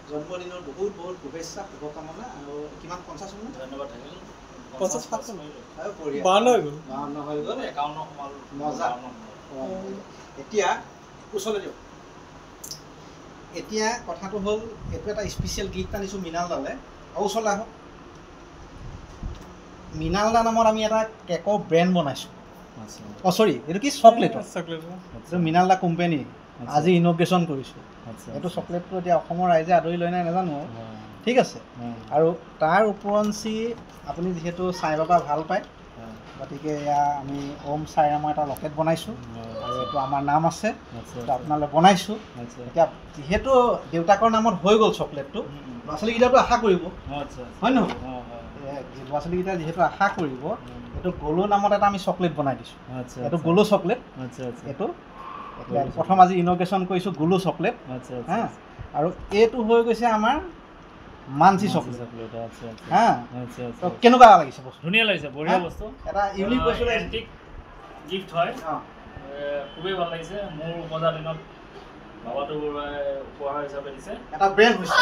জন্মদিনৰ বহুত বহুত শুভেচ্ছা শুভকামনা আৰু কিমান 50 মিনিট ধন্যবাদ থাকিল 50 আৰু 52 হৈ গ'ল 52 হৈ গ'ল 51 সমাল মজা এতিয়া উছলে দিও এতিয়া কথাটো হ'ল এটো এটা স্পেশাল গিফট আনিছো মিনাল দালে আৰু উছলে আহক মিনাল দা নামৰ আমি এটা কেকৰ ব্ৰ্যান্ড বনাইছো আচ্ছা সৰি এটো কি চকলেট এটো মিনাল দা কোম্পানী আজি ইনোগ্ৰেশন কৰিছো এটো চকলেটটো এতিয়া অসমৰ ৰাইজে আদৰি লৈ নাই নাজানো ঠিক আছে আৰু তাৰ উপৰঞ্চি আপুনি যেহেতু সাই বাবা ভাল পায় গতিকে ইয়া আমি ওম সাইৰামৰ এটা লকেট বনাইছো আৰু এটো আমাৰ নাম আছে তো আপোনালৈ বনাইছো এতিয়া যেহেতু দেউতাকৰ নামত হৈ গ'ল চকলেটটো ল'ছলি গিটাটো আশা কৰিব আচ্ছা হয় নহয় ল'ছলি গিটা যেহেতু আশা কৰিব এটো গোলো নামত এটা আমি চকলেট বনাই দিছো আচ্ছা এটো গোলো চকলেট আচ্ছা আচ্ছা এটো প্ৰথম আজি ইনোগ্ৰেশন কৰিছো গোলো চকলেট আচ্ছা আচ্ছা আৰু এটো হৈ গৈছে আমাৰ মানসি চকলেট আচ্ছা আচ্ছা হ্যাঁ আচ্ছা আচ্ছা কেনেকুৱা লাগিছে বস্তু ধুনিয়া লাগিছে বঢ়িয়া বস্তু এটা ইউনিক বস্তু এন্টিক গিফট হয় খুবই ভাল লাগিছে মোৰ উপজা দিনত বাবাটো উপহাৰ হিচাপে দিছে এটা ব্ৰ্যান্ড হৈছে